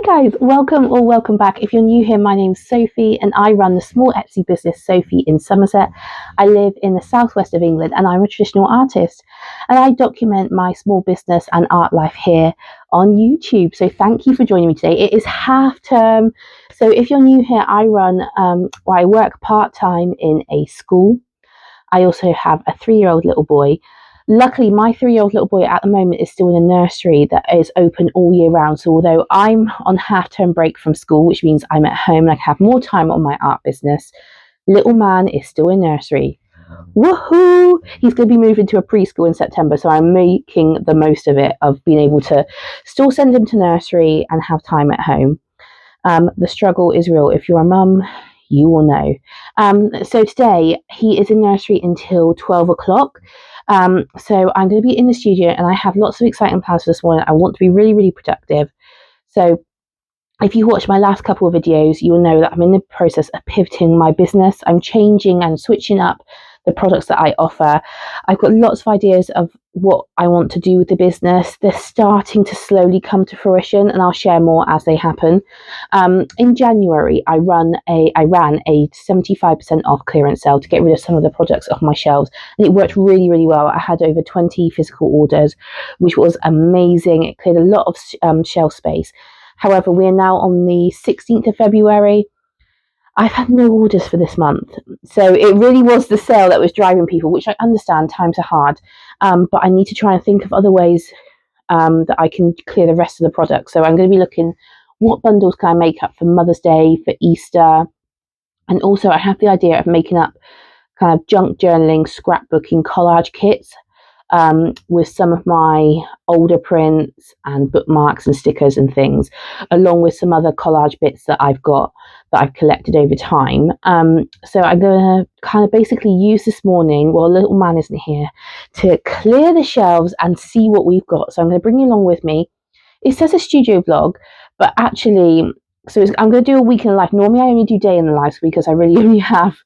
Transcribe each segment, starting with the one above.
Guys, welcome back. If you're new here, my name's Sophie and I run the small Etsy business Sophie in Somerset. I live in the southwest of England and I'm a traditional artist and I document my small business and art life here on YouTube. So thank you for joining me today. It is half term. So if you're new here, I work part-time in a school. I also have a 3-year-old little boy. Luckily, my 3-year-old little boy at the moment is still in a nursery that is open all year round. So although I'm on half-term break from school, which means I'm at home and I can have more time on my art business, little man is still in nursery. Woohoo! He's going to be moving to a preschool in September, so I'm making the most of it, of being able to still send him to nursery and have time at home. The struggle is real. If you're a mum, you will know. So today he is in nursery until 12 o'clock. So I'm going to be in the studio and I have lots of exciting plans for this morning. I want to be really, really productive. So if you watch my last couple of videos, you will know that I'm in the process of pivoting my business. I'm changing and switching up the products that I offer. I've got lots of ideas of what I want to do with the business. They're starting to slowly come to fruition and I'll share more as they happen. In January, I ran a 75% off clearance sale to get rid of some of the products off my shelves. And it worked really, really well. I had over 20 physical orders, which was amazing. It cleared a lot of shelf space. However, we're now on the 16th of February. I've had no orders for this month. So it really was the sale that was driving people, which I understand, times are hard. But I need to try and think of other ways that I can clear the rest of the product. So I'm going to be looking, what bundles can I make up for Mother's Day, for Easter? And also I have the idea of making up kind of junk journaling, scrapbooking, collage kits with some of my older prints and bookmarks and stickers and things, along with some other collage bits that I've collected over time. So I'm going to kind of basically use this morning, while little man isn't here, to clear the shelves and see what we've got. So I'm going to bring you along with me. It says a studio vlog, but actually, I'm going to do a week in the life. Normally I only do day in the life because I really only have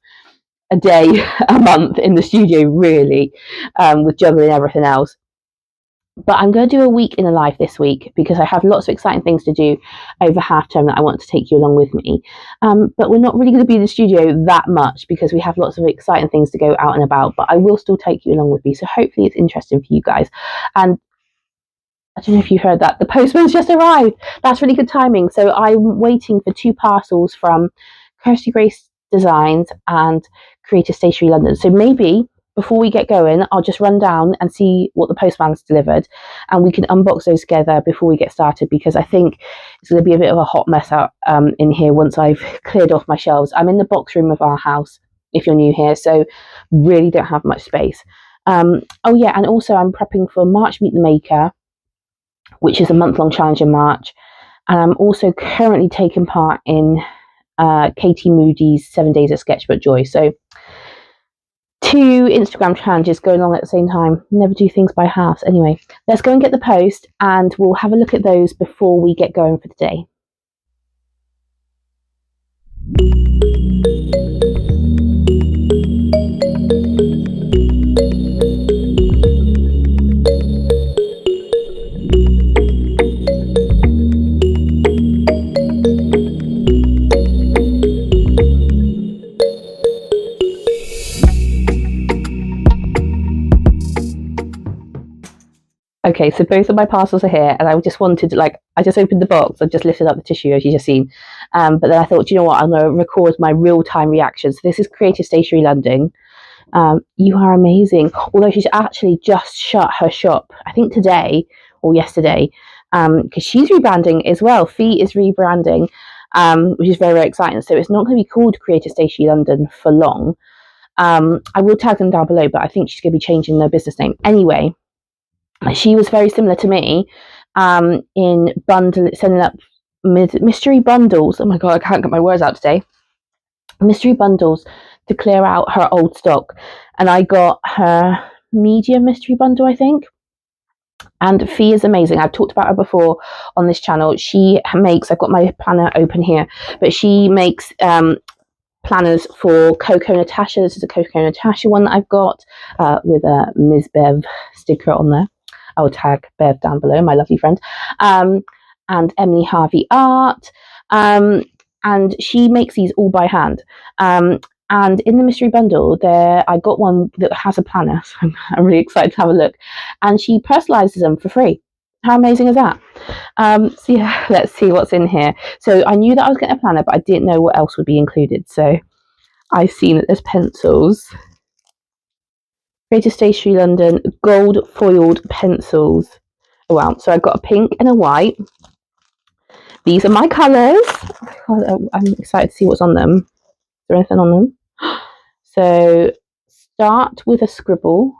a day a month in the studio, really, with juggling everything else. But I'm going to do a week in the life this week because I have lots of exciting things to do over half term that I want to take you along with me. But we're not really going to be in the studio that much because we have lots of exciting things to go out and about, but I will still take you along with me. So hopefully it's interesting for you guys. And I don't know if you heard that, the postman's just arrived. That's really good timing. So I'm waiting for 2 parcels from Kirsty Grace Designs and Creative Stationery London. So maybe before we get going, I'll just run down and see what the postman's delivered and we can unbox those together before we get started, because I think it's going to be a bit of a hot mess out in here once I've cleared off my shelves. I'm in the box room of our house, if you're new here, so really don't have much space. Oh yeah, and also I'm prepping for March Meet the Maker, which is a month-long challenge in March. And I'm also currently taking part in Katie Moody's 7 Days at Sketchbook Joy. So 2 Instagram challenges going on at the same time. Never do things by halves. Anyway, let's go and get the post and we'll have a look at those before we get going for today. Okay, so both of my parcels are here and I just wanted, I just opened the box, I just lifted up the tissue as you just seen. But then I thought, you know what, I'm going to record my real-time reactions. This is Creative Stationery London. You are amazing. Although she's actually just shut her shop, I think today or yesterday, because she's rebranding as well. Fee is rebranding, which is very, very exciting. So it's not going to be called Creative Stationery London for long. I will tag them down below, but I think she's going to be changing their business name. Anyway, she was very similar to me in sending up mystery bundles. Oh my god, I can't get my words out today. Mystery bundles to clear out her old stock, and I got her medium mystery bundle, I think. And Fee is amazing. I've talked about her before on this channel. She makes, I've got my planner open here, but she makes planners for Coco Natasha. This is a Coco Natasha one that I've got with a Ms. Bev sticker on there. I will tag Bev down below, my lovely friend. and Emily Harvey Art. And she makes these all by hand. And in the mystery bundle, I got one that has a planner, so I'm really excited to have a look. And she personalizes them for free. How amazing is that? So yeah, let's see what's in here. So I knew that I was getting a planner, but I didn't know what else would be included. So I've seen that there's pencils. Creative Stationery London gold foiled pencils. Oh wow, so I've got a pink and a white. These are my colours. I'm excited to see what's on them. Is there anything on them? So start with a scribble.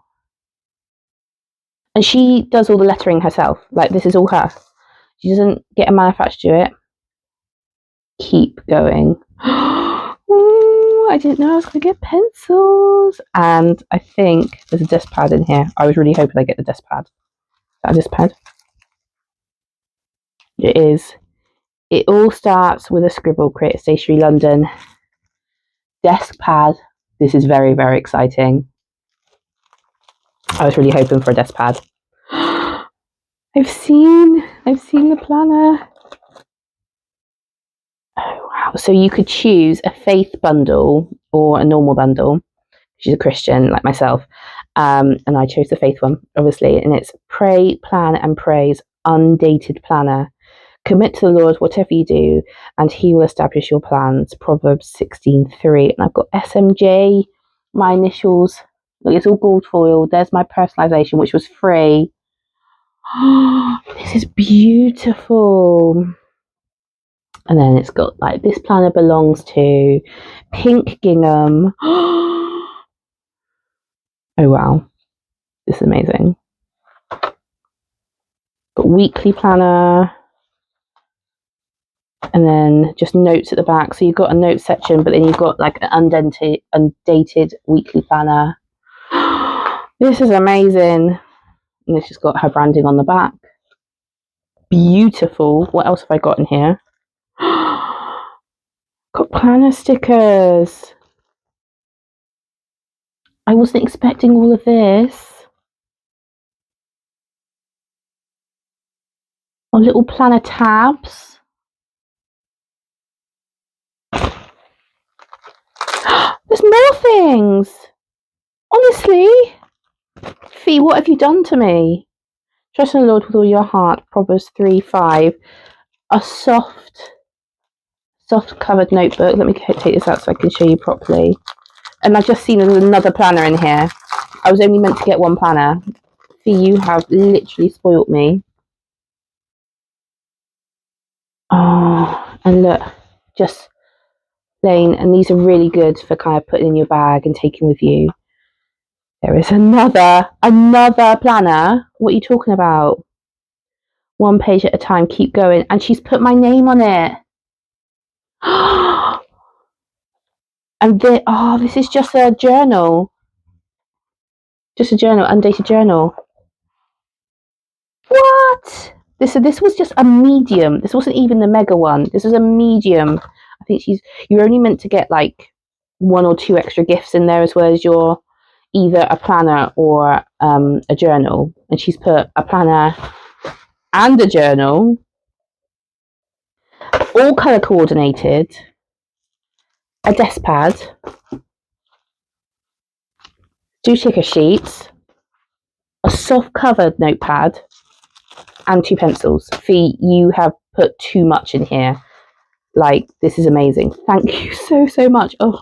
And she does all the lettering herself. Like, this is all her. She doesn't get a manufacturer to do it. Keep going. Ooh, I didn't know I was going to get pencils. And I think there's a desk pad in here. I was really hoping I get the desk pad. Is that a desk pad? It is. It all starts with a scribble. Creative Stationery London. Desk pad. This is very, very exciting. I was really hoping for a desk pad. I've seen the planner. Oh wow! So you could choose a faith bundle or a normal bundle. She's a Christian like myself, and I chose the faith one, obviously. And it's Pray, Plan, and Praise undated planner. Commit to the Lord whatever you do, and He will establish your plans. Proverbs 16:3. And I've got SMJ, my initials. Look, it's all gold foil. There's my personalization, which was free. This is beautiful. And then it's got like, this planner belongs to pink gingham. Oh wow, this is amazing. Got weekly planner, and then just notes at the back. So you've got a note section, but then you've got like an undated weekly planner. This is amazing. And it's just got her branding on the back. Beautiful. What else have I got in here? Got planner stickers. I wasn't expecting all of this. Oh, little planner tabs. There's more things. Honestly. Fee, what have you done to me? Trust in the Lord with all your heart. Proverbs 3:5. A soft covered notebook. Let me take this out so I can show you properly. And I've just seen there's another planner in here. I was only meant to get one planner. Fee, you have literally spoilt me. Oh, and look, just plain. And these are really good for kind of putting in your bag and taking with you. There is another planner. What are you talking about? One page at a time, keep going. And she's put my name on it. And this is just a journal. Just a journal, undated journal. What? This was just a medium. This wasn't even the mega one. This was a medium. I think you're only meant to get like 1 or 2 extra gifts in there, as well as your either a planner or a journal. And she's put a planner and a journal, all color coordinated, a desk pad, 2 sticker sheets, a soft covered notepad, and 2 pencils. Fee, you have put too much in here. Like, this is amazing. Thank you so much. Oh,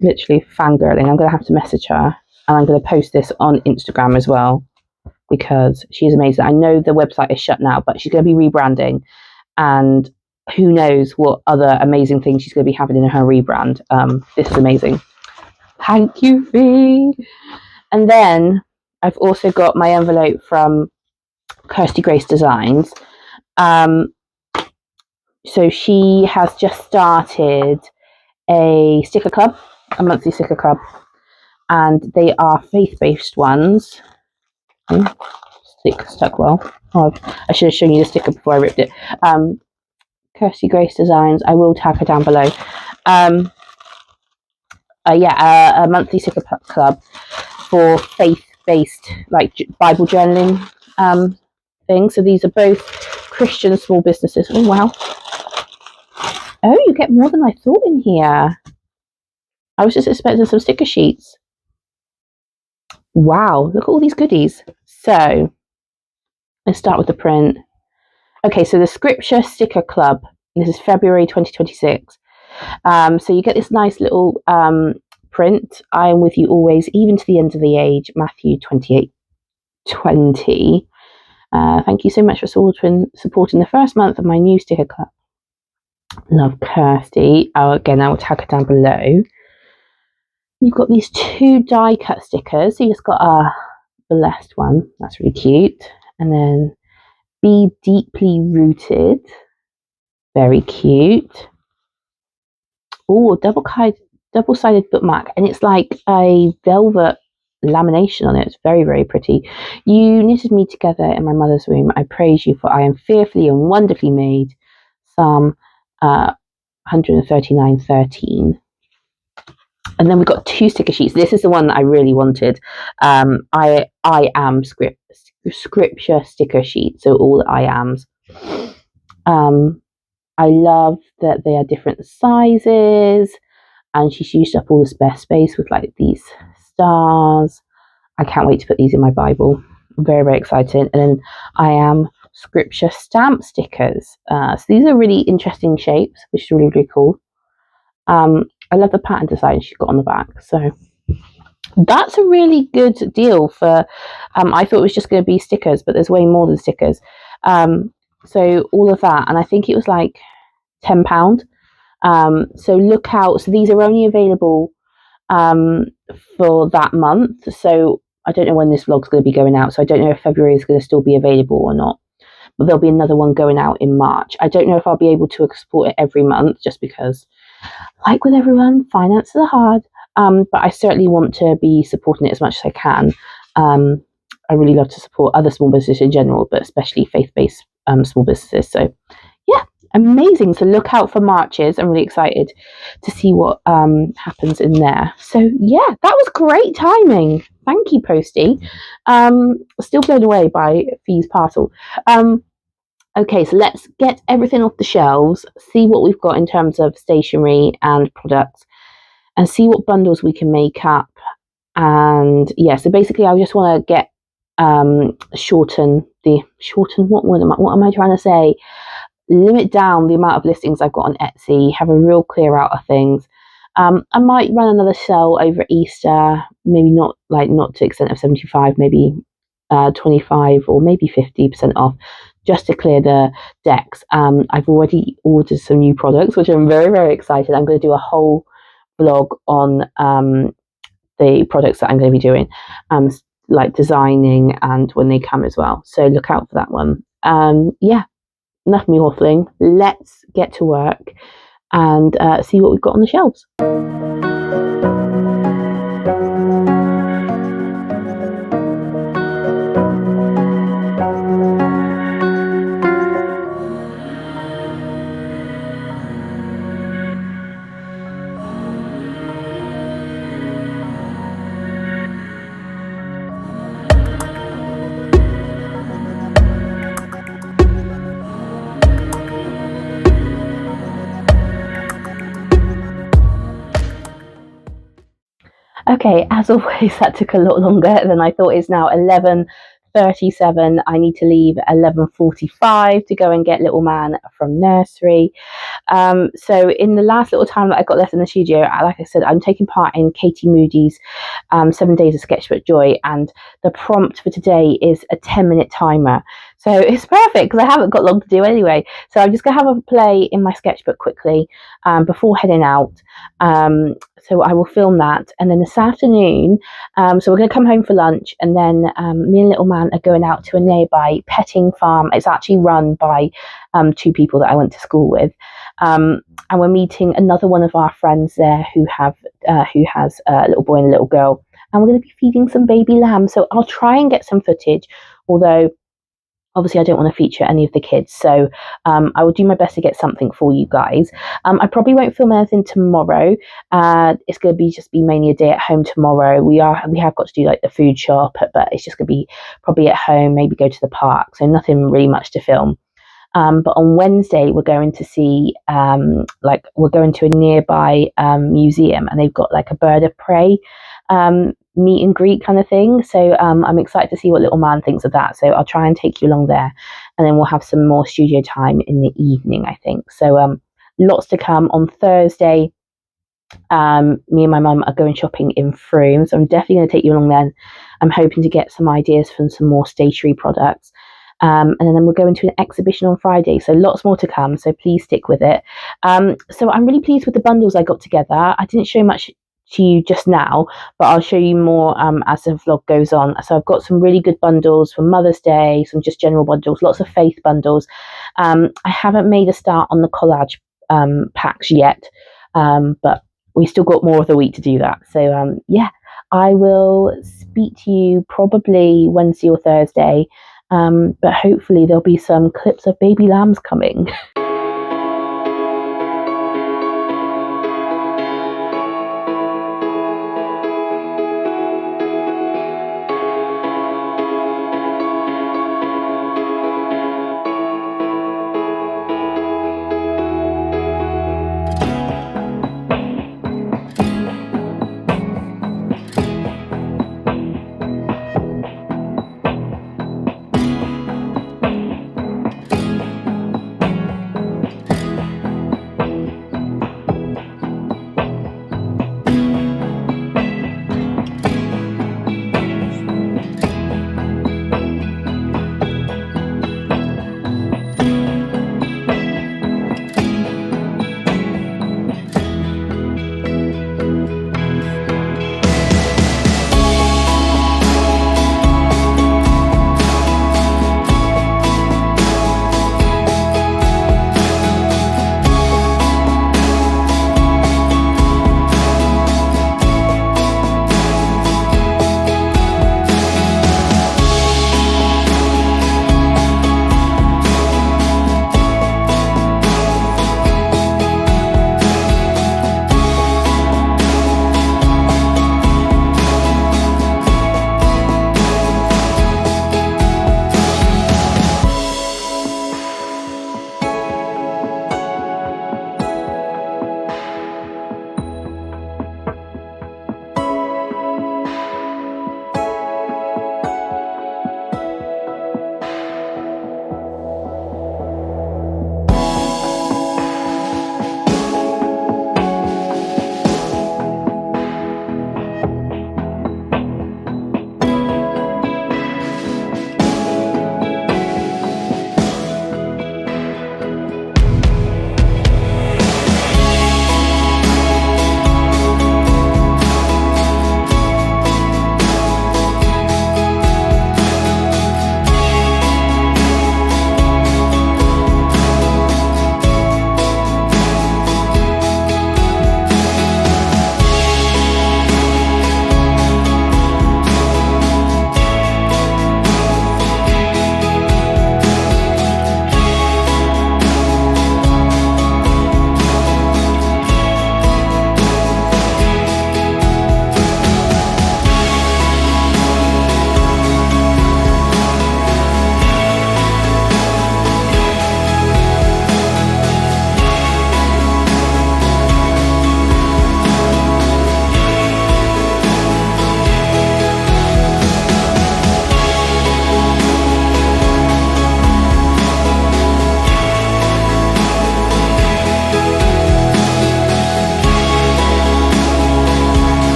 literally fangirling. I'm going to have to message her, and I'm going to post this on Instagram as well, because she's amazing. I know the website is shut now, but she's going to be rebranding, and who knows what other amazing things she's going to be having in her rebrand. This is amazing. Thank you, Fee. And then I've also got my envelope from Kirsty Grace Designs. So she has just started a sticker club, a monthly sticker club, and they are faith-based ones. Stuck well. Oh, I should have shown you the sticker before I ripped it. Kirsty Grace Designs. I will tag her down below. A monthly sticker club for faith-based, like Bible journaling things. So these are both Christian small businesses. Oh, wow. Oh, you get more than I thought in here. I was just expecting some sticker sheets. Wow, look at all these goodies. So, let's start with the print. Okay, so the Scripture Sticker Club. This is February 2026. So you get this nice little print. I am with you always, even to the end of the age. Matthew 28:20. Thank you so much for supporting the first month of my new sticker club. Love, Kirsty. Again, I will tag her down below. You've got these 2 die cut stickers. So you just got a blessed one. That's really cute. And then Be Deeply Rooted. Very cute. Oh, double-sided bookmark, and it's like a velvet lamination on it. It's very, very pretty. You knitted me together in my mother's womb. I praise you, for I am fearfully and wonderfully made. Psalm 139:13. And then we've got 2 sticker sheets. This is the one that I really wanted. I am scripture sticker sheet, so all I ams. I love that they are different sizes, and she's used up all the spare space with like these stars. I can't wait to put these in my Bible. I'm very, very excited. And then I am scripture stamp stickers. So these are really interesting shapes, which is really, really cool. I love the pattern design she's got on the back. So that's a really good deal for, I thought it was just going to be stickers, but there's way more than stickers. So all of that, and I think it was like £10. So look out. So these are only available for that month. So I don't know when this vlog's going to be going out. So I don't know if February is going to still be available or not. But there'll be another one going out in March. I don't know if I'll be able to export it every month, just because, like with everyone, finances are hard. But I certainly want to be supporting it as much as I can. I really love to support other small businesses in general, but especially faith-based small businesses. So yeah, amazing. So look out for Marches. I'm really excited to see what happens in there. So yeah, that was great timing. Thank you, Posty. Still blown away by Fee's parcel. Okay, so let's get everything off the shelves, see what we've got in terms of stationery and products, and see what bundles we can make up. And yeah, so basically I just want to get shorten what am I trying to say? Limit down the amount of listings I've got on Etsy, have a real clear out of things. I might run another sale over Easter, maybe not to the extent of 75, maybe 25 or maybe 50% off, just to clear the decks. I've already ordered some new products, which I'm very, very excited. I'm going to do a whole vlog on the products that I'm going to be doing, like designing and when they come as well. So look out for that one. Yeah, enough me waffling. Let's get to work and see what we've got on the shelves. Okay, as always, that took a lot longer than I thought. It's now 11:37. I need to leave at 11:45 to go and get little man from nursery. So in the last little time that I got left in the studio, like I said, I'm taking part in Katie Moody's 7 Days of Sketchbook Joy, and the prompt for today is a 10-minute timer. So it's perfect because I haven't got long to do anyway. So I'm just going to have a play in my sketchbook quickly before heading out. So I will film that, and then this afternoon, so we're going to come home for lunch, and then me and little man are going out to a nearby petting farm. It's actually run by 2 people that I went to school with, and we're meeting another one of our friends there who has a little boy and a little girl, and we're going to be feeding some baby lambs. So I'll try and get some footage, although obviously I don't want to feature any of the kids, so I will do my best to get something for you guys. I probably won't film anything tomorrow. It's going to be mainly a day at home tomorrow. We have got to do like the food shop, but it's just going to be probably at home, maybe go to the park, so nothing really much to film. But on Wednesday, we're going to see, we're going to a nearby museum, and they've got like a bird of prey meet and greet kind of thing. So I'm excited to see what little man thinks of that. So I'll try and take you along there, and then we'll have some more studio time in the evening, I think. So lots to come on Thursday. Me and my mum are going shopping in Frome, so I'm definitely going to take you along there. I'm hoping to get some ideas from some more stationery products. And then we're going to an exhibition on Friday, so lots more to come, so please stick with it. So I'm really pleased with the bundles I got together. I didn't show much to you just now, but I'll show you more as the vlog goes on. So I've got some really good bundles for Mother's Day, some just general bundles, lots of faith bundles. I haven't made a start on the collage packs yet, but we still got more of the week to do that. So yeah, I will speak to you probably Wednesday or Thursday, but hopefully there'll be some clips of baby lambs coming.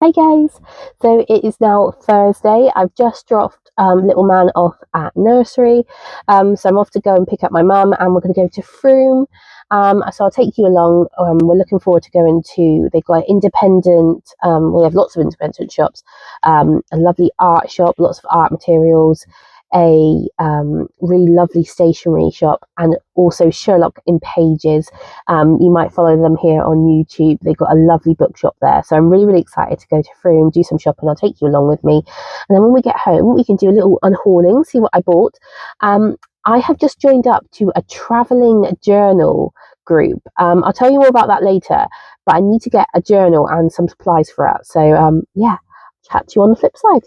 Hi guys, so it is now Thursday. I've just dropped little man off at nursery, so I'm off to go and pick up my mum, and we're going to go to Frome. So I'll take you along. We're looking forward to going to, they've got independent, we have lots of independent shops, a lovely art shop, lots of art materials, a really lovely stationery shop, and also Sherlock in Pages. You might follow them here on YouTube. They've got a lovely bookshop there, so I'm really excited to go to Frome, do some shopping. I'll take you along with me, and then when we get home we can do a little unhauling, see what I bought. I have just joined up to a traveling journal group. I'll tell you more about that later, but I need to get a journal and some supplies for it. So yeah, chat to you on the flip side.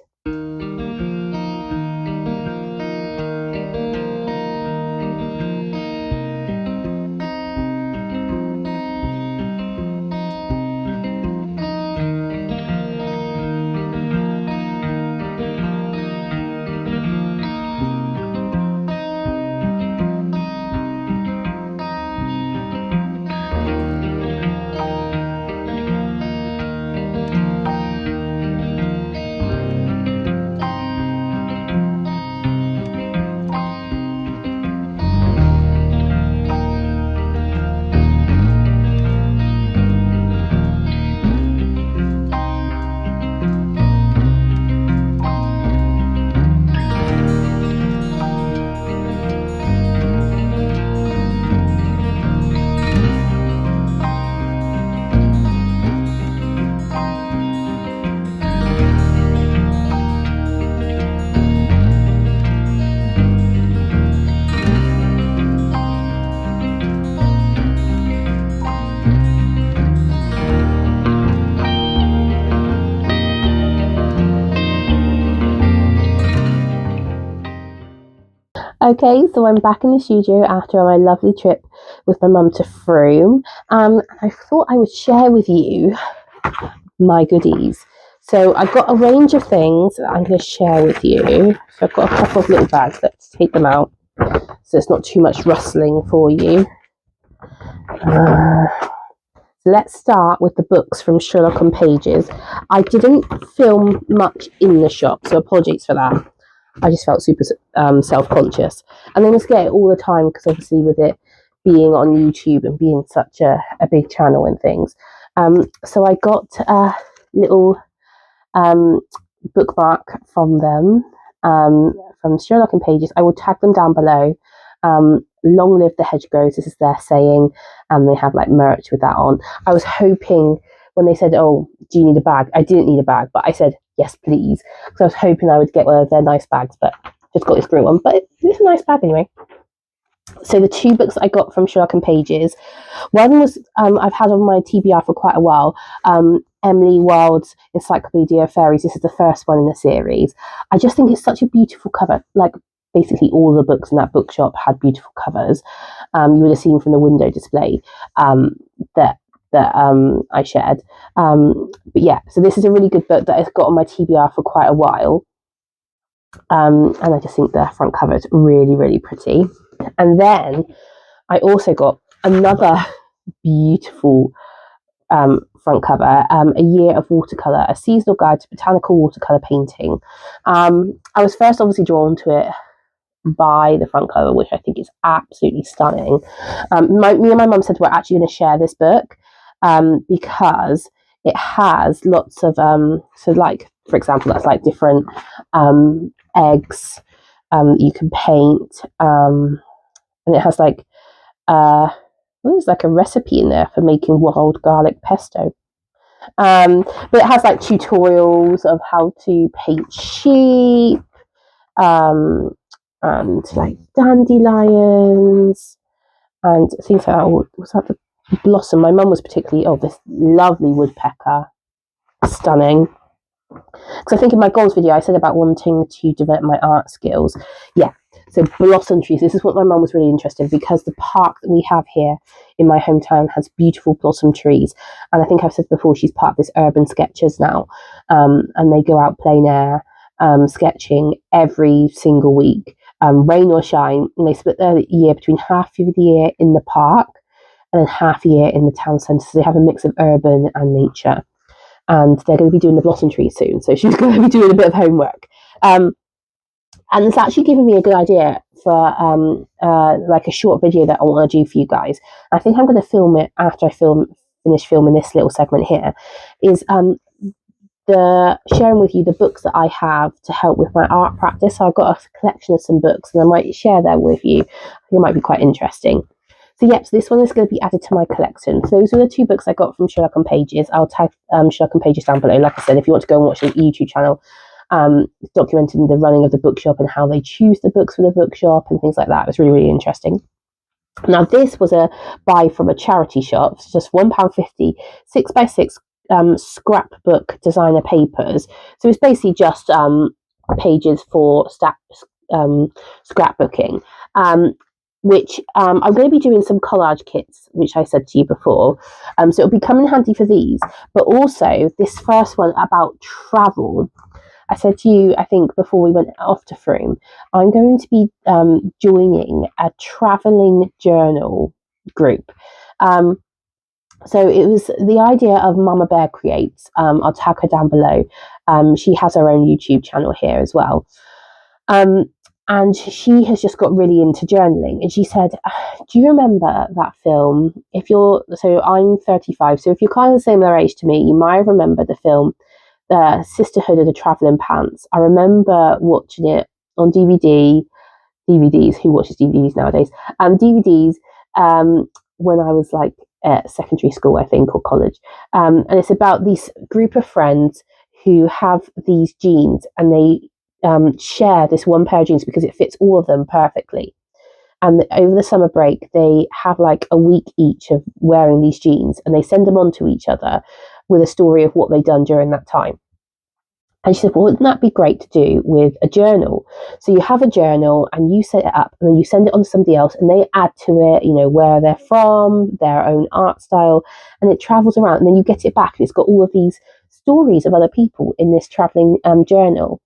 Okay, so I'm back in the studio after my lovely trip with my mum to Frome. I thought I would share with you my goodies. So I've got a range of things that I'm going to share with you. So I've got a couple of little bags. Let's take them out so it's not too much rustling for you. Let's start with the books from Sherlock and Pages. I didn't film much in the shop, so apologies for that. I just felt super self-conscious, and they must get it all the time because obviously with it being on YouTube and being such a big channel and things. So I got a little bookmark from them, from Sherlock and Pages. I will tag them down below. Long live the hedgerows, this is their saying, and they have like merch with that on. I was hoping when they said, oh, do you need a bag? I didn't need a bag, but I said, yes, please. Because I was hoping I would get one of their nice bags, but just got this green one. But it's a nice bag anyway. So the two books I got from Sherlock and Pages, one was I've had on my TBR for quite a while, Emily Wilde's Encyclopedia of Fairies. This is the first one in the series. I just think it's such a beautiful cover. Like basically all the books in that bookshop had beautiful covers. You would have seen from the window display that I shared. But yeah, so this is a really good book that I've got on my TBR for quite a while. And I just think the front cover is really pretty. And then I also got another beautiful front cover, A Year of Watercolour, a seasonal guide to botanical watercolour painting. I was first obviously drawn to it by the front cover, which I think is absolutely stunning. Me and my mum said we're actually going to share this book because it has lots of so like for example that's like different eggs that you can paint, and it has like there's like a recipe in there for making wild garlic pesto. But it has like tutorials of how to paint sheep, and like dandelions and things like that. Was that the blossom? My mum was particularly, this lovely woodpecker, stunning. Because I think in my goals video I said about wanting to develop my art skills. Yeah, so blossom trees. This is what my mum was really interested in, because the park that we have here in my hometown has beautiful blossom trees. And I think I've said before, she's part of this Urban Sketchers now, and they go out plein air sketching every single week, rain or shine. And they split their year between half of the year in the park and then half a year in the town centre. So they have a mix of urban and nature. and they're going to be doing the blossom tree soon, so she's going to be doing a bit of homework. And it's actually given me a good idea for like a short video that I want to do for you guys. I think I'm going to film it after I finish filming this little segment here. Is the sharing with you the books that I have to help with my art practice. So I've got a collection of some books, and I might share them with you. I think it might be quite interesting. So so this one is going to be added to my collection. So those are the two books I got from Sherlock and Pages. I'll tag Sherlock and Pages down below. Like I said, if you want to go and watch the YouTube channel, documenting the running of the bookshop and how they choose the books for the bookshop and things like that. It was really, really interesting. Now, this was a buy from a charity shop. It's just £1.50, 6x6 scrapbook designer papers. So it's basically just pages for scrapbooking. Which I'm going to be doing some collage kits, which I said to you before. So it'll be coming handy for these, but also this first one about travel. I said to you, I think before we went off to Frome, I'm going to be joining a travelling journal group. So it was the idea of Mama Bear Creates. I'll tag her down below. She has her own YouTube channel here as well. And she has just got really into journaling. And she said, do you remember that film? So I'm 35. So if you're kind of the similar age to me, you might remember the film, The Sisterhood of the Travelling Pants. I remember watching it on DVDs. Who watches DVDs nowadays? DVDs when I was like at secondary school, I think, or college. And it's about this group of friends who have these jeans, and they share this one pair of jeans because it fits all of them perfectly. And over the summer break, they have like a week each of wearing these jeans, and they send them on to each other with a story of what they've done during that time. And she said, well, wouldn't that be great to do with a journal? So you have a journal and you set it up, and then you send it on to somebody else, and they add to it, where they're from, their own art style, and it travels around, and then you get it back, and it's got all of these stories of other people in this traveling journal.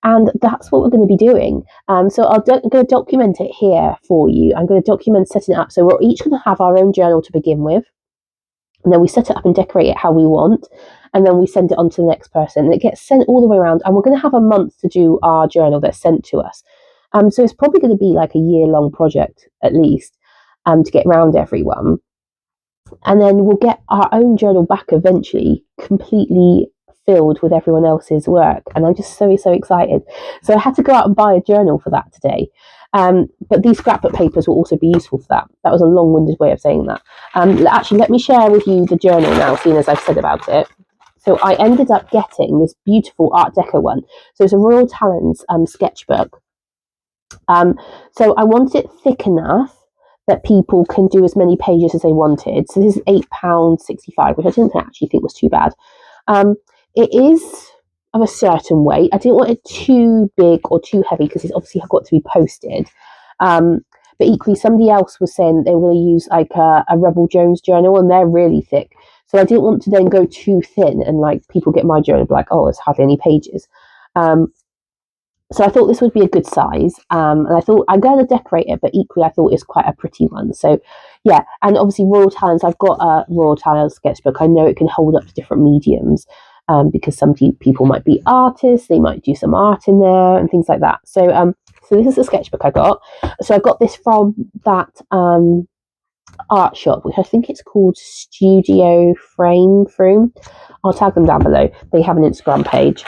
And that's what we're going to be doing. So I'm going to document it here for you. I'm going to document setting it up. So we're each going to have our own journal to begin with. And then we set it up and decorate it how we want. And then we send it on to the next person. And it gets sent all the way around. And we're going to have a month to do our journal that's sent to us. So it's probably going to be like a year-long project, at least, to get around everyone. And then we'll get our own journal back eventually, completely filled with everyone else's work, and I'm just so excited. So I had to go out and buy a journal for that today, but these scrapbook papers will also be useful for that. That was a long-winded way of saying that. Actually, let me share with you the journal now, seeing as I've said about it. So I ended up getting this beautiful Art Deco one. So it's a Royal Talens sketchbook. So I wanted it thick enough that people can do as many pages as they wanted. So this is £8.65, which I didn't actually think was too bad. It is of a certain weight. I didn't want it too big or too heavy because it's obviously got to be posted. But equally, somebody else was saying they were going to use like a Rebel Jones journal, and they're really thick. So I didn't want to then go too thin and like people get my journal and be like, oh, it's hardly any pages. So I thought this would be a good size, and I thought I'm going to decorate it, but equally I thought it's quite a pretty one. So yeah, and obviously Royal Talens, I've got a Royal Talens sketchbook. I know it can hold up to different mediums, because some people might be artists, they might do some art in there and things like that. So so this is the sketchbook I got. So I got this from that art shop, which I think it's called Studio Frome. I'll tag them down below. They have an Instagram page.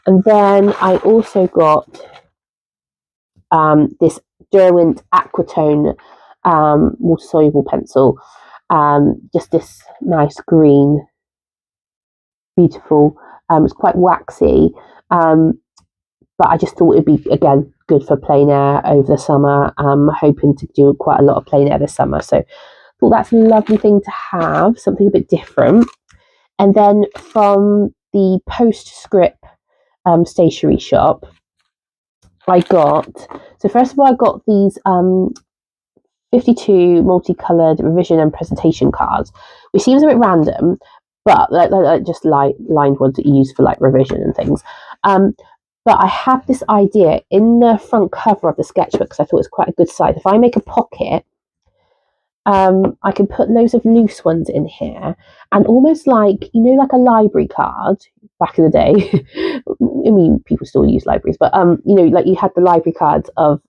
And then I also got this Derwent Aquatone water-soluble pencil. Just this nice green, beautiful. It's quite waxy, but I just thought it'd be, again, good for plein air over the summer. I'm hoping to do quite a lot of plein air this summer. So I thought that's a lovely thing to have, something a bit different. And then from the Postscript stationery shop, I got, so first of all, I got these 52 multicolored revision and presentation cards, which seems a bit random, but like just lined ones that you use for like revision and things. But I had this idea in the front cover of the sketchbook because I thought it was quite a good size. If I make a pocket I can put loads of loose ones in here, and almost like, you know, like a library card back in the day. I mean, people still use libraries, but you know, like you had the library cards of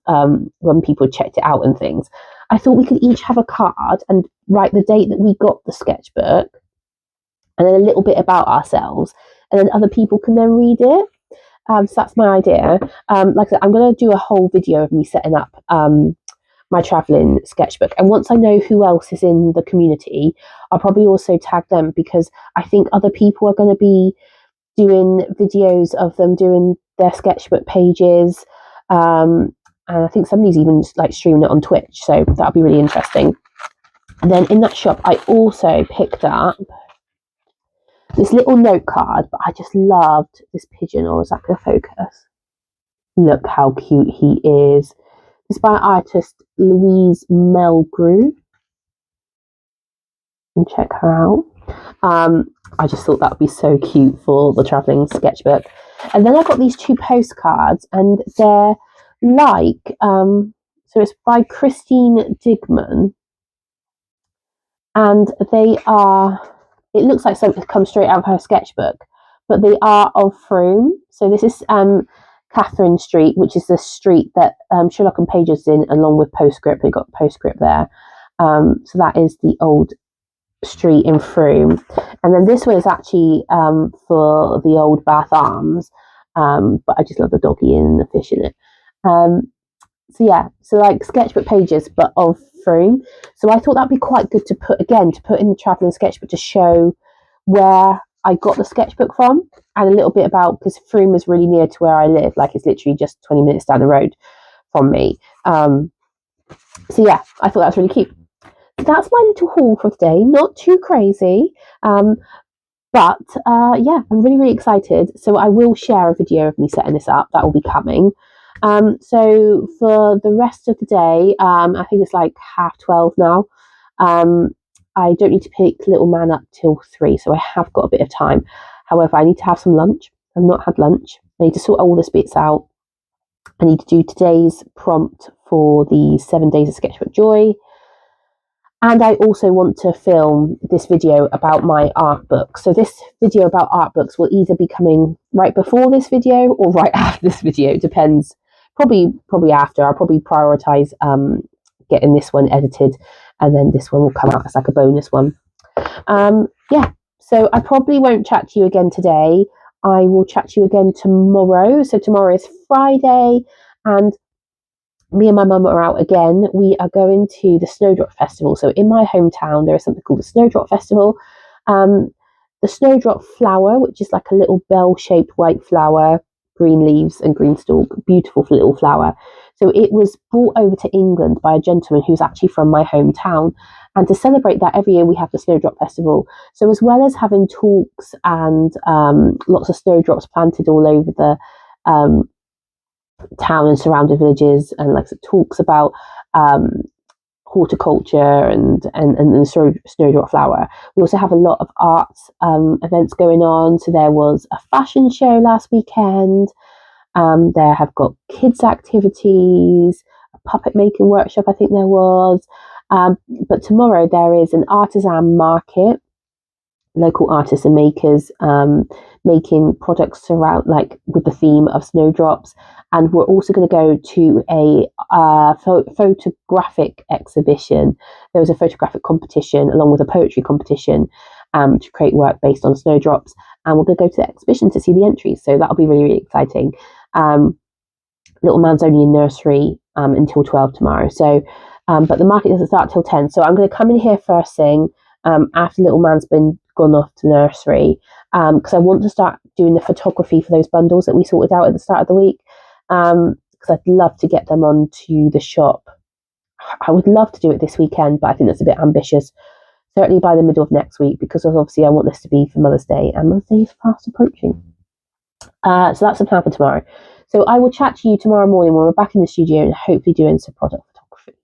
when people checked it out and things. I thought we could each have a card and write the date that we got the sketchbook, and then a little bit about ourselves, and then other people can then read it. So that's my idea. Like I said, I'm going to do a whole video of me setting up my traveling sketchbook. And once I know who else is in the community, I'll probably also tag them, because I think other people are going to be doing videos of them doing their sketchbook pages. And I think somebody's even like streaming it on Twitch. So that'll be really interesting. And then in that shop, I also picked up this little note card, but I just loved this pigeon. Or is that going to focus? Look how cute he is. It's by artist Louise Melgrew. And check her out. I just thought that would be so cute for the travelling sketchbook. And then I got these 2 postcards, and they're like, so it's by Christine Digman, and they are, it looks like something that comes straight out of her sketchbook, but they are of Frome. So this is Catherine Street, which is the street that Sherlock and Page is in, along with Postscript. We got Postscript there. So that is the old street in Frome. And then this one is actually for the old Bath Arms. But I just love the doggy and the fish in it. So yeah, so like sketchbook pages, but of Frome. So I thought that'd be quite good to put in the travelling sketchbook, to show where I got the sketchbook from, and a little bit about, because Frome is really near to where I live. Like, it's literally just 20 minutes down the road from me. So yeah, I thought that was really cute. So that's my little haul for today. Not too crazy. But yeah, I'm really, really excited. So I will share a video of me setting this up. That will be coming. So for the rest of the day, I think it's like 12:30 now. I don't need to pick little man up till 3, so I have got a bit of time. However, I need to have some lunch. I've not had lunch. I need to sort all this bits out. I need to do today's prompt for the 7 days of Sketchbook Joy. And I also want to film this video about my art book. So this video about art books will either be coming right before this video or right after this video. Depends. Probably after. I'll probably prioritise getting this one edited, and then this one will come out as like a bonus one. Yeah. So I probably won't chat to you again today. I will chat to you again tomorrow. So tomorrow is Friday, and me and my mum are out again. We are going to the Snowdrop Festival. So in my hometown, there is something called the Snowdrop Festival. The snowdrop flower, which is like a little bell-shaped white flower, green leaves and green stalk, beautiful little flower. So it was brought over to England by a gentleman who's actually from my hometown. And to celebrate that, every year we have the Snowdrop Festival. So as well as having talks and lots of snowdrops planted all over the town and surrounding villages, and like talks about horticulture and the snowdrop flower. We also have a lot of arts events going on. So there was a fashion show last weekend. There have got kids activities, a puppet making workshop, I think there was. But tomorrow there is an artisan market, local artists and makers making products around, like with the theme of snowdrops. And we're also going to go to a photographic exhibition. There was a photographic competition along with a poetry competition to create work based on snowdrops. And we're going to go to the exhibition to see the entries. So that'll be really, really exciting. Little man's only in nursery until 12 tomorrow. So, but the market doesn't start till 10. So I'm going to come in here first thing after little man's been gone off to nursery, because I want to start doing the photography for those bundles that we sorted out at the start of the week, because I'd love to get them onto the shop. I would love to do it this weekend, but I think that's a bit ambitious. Certainly by the middle of next week, because obviously I want this to be for Mother's Day, and Mother's Day is fast approaching. So that's the plan for tomorrow. So I will chat to you tomorrow morning when we're back in the studio and hopefully doing some product photography.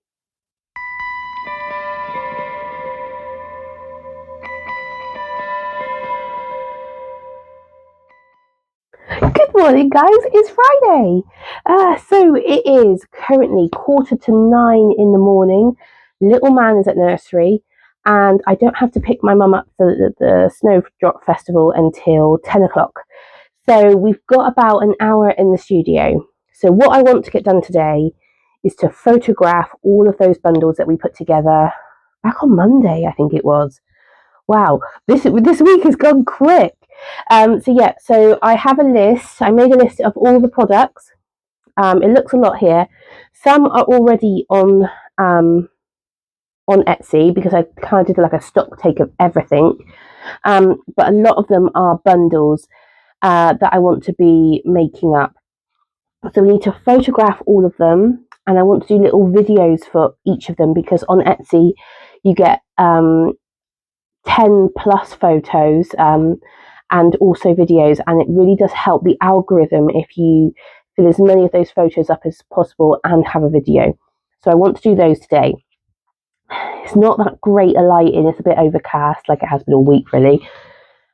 Good morning, guys. It's Friday. So it is currently 8:45 in the morning. Little man is at nursery, and I don't have to pick my mum up for the Snowdrop Festival until 10 o'clock. So we've got about an hour in the studio. So what I want to get done today is to photograph all of those bundles that we put together back on Monday, I think it was. Wow, this week has gone quick. So I have a list. I made a list of all the products. It looks a lot here. Some are already on Etsy because I kind of did like a stock take of everything. But a lot of them are bundles that I want to be making up. So we need to photograph all of them, and I want to do little videos for each of them because on Etsy you get 10 plus photos and also videos, and it really does help the algorithm if you fill as many of those photos up as possible and have a video. So I want to do those today. It's not that great a lighting, it's a bit overcast like it has been all week really,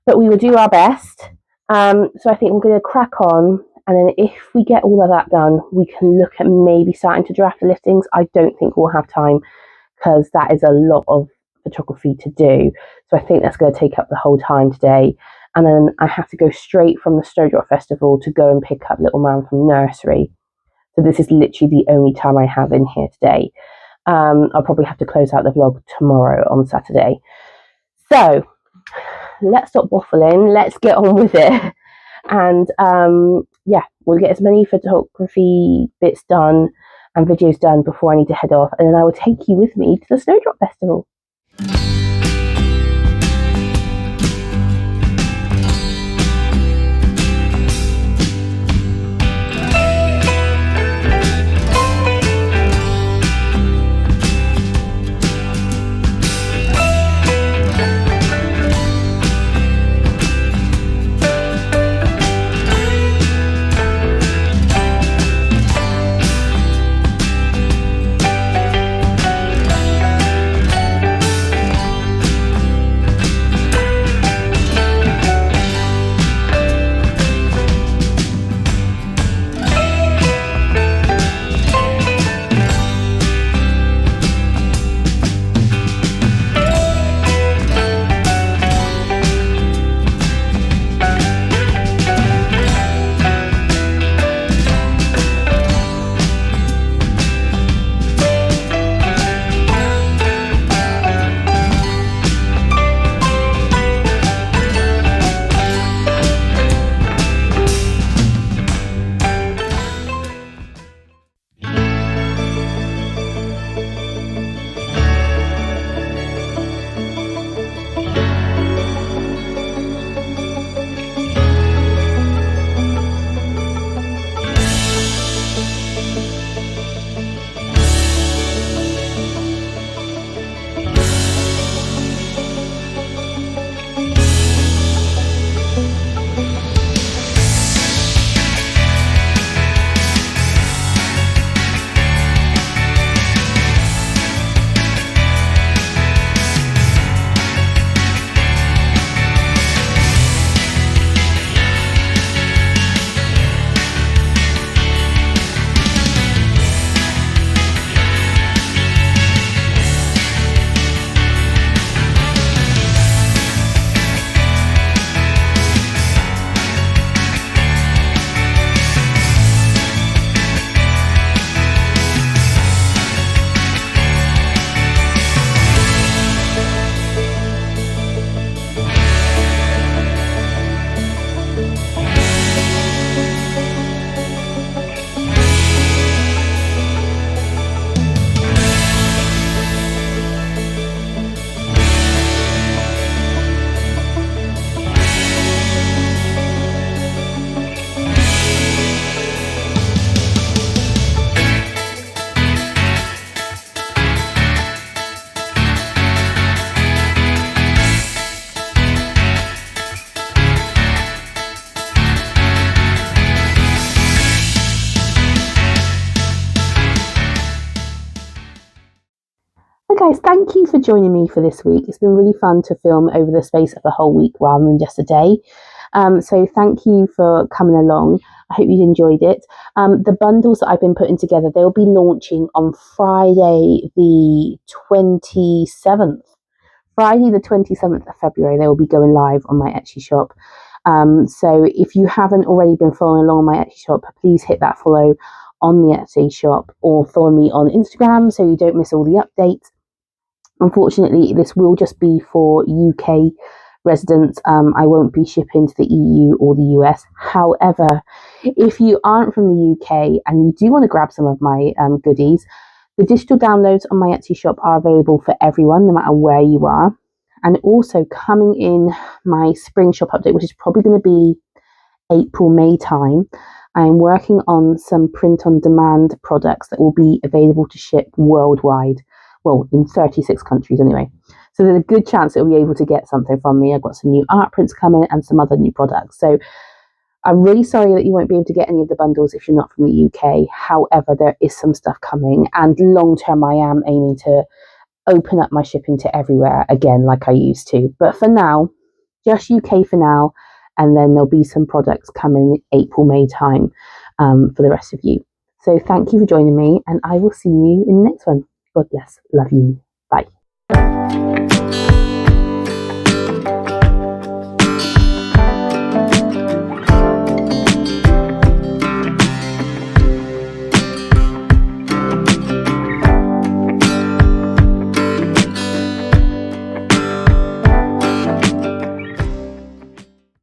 but we will do our best. So I think I'm going to crack on, and then if we get all of that done, we can look at maybe starting to draft the listings. I don't think we'll have time because that is a lot of photography to do. So I think that's going to take up the whole time today. And then I have to go straight from the Snowdrop Festival to go and pick up little man from nursery. So this is literally the only time I have in here today. I'll probably have to close out the vlog tomorrow on Saturday. So let's stop waffling. Let's get on with it. And we'll get as many photography bits done and videos done before I need to head off. And then I will take you with me to the Snowdrop Festival. Hi guys, thank you for joining me for this week. It's been really fun to film over the space of the whole week rather than just a day. So thank you for coming along. I hope you enjoyed it. The bundles that I've been putting together, they'll be launching on Friday the 27th. Friday the 27th of February, they will be going live on my Etsy shop. So if you haven't already been following along my Etsy shop, please hit that follow on the Etsy shop or follow me on Instagram so you don't miss all the updates. Unfortunately, this will just be for UK residents. I won't be shipping to the EU or the US. However, if you aren't from the UK and you do want to grab some of my goodies, the digital downloads on my Etsy shop are available for everyone, no matter where you are. And also coming in my spring shop update, which is probably going to be April, May time, I'm working on some print on demand products that will be available to ship worldwide. Well, in 36 countries anyway. So there's a good chance that you'll be able to get something from me. I've got some new art prints coming and some other new products. So I'm really sorry that you won't be able to get any of the bundles if you're not from the UK. However, there is some stuff coming, and long term, I am aiming to open up my shipping to everywhere again, like I used to. But for now, just UK for now, and then there'll be some products coming April, May time for the rest of you. So thank you for joining me, and I will see you in the next one. God bless. Love you. Bye.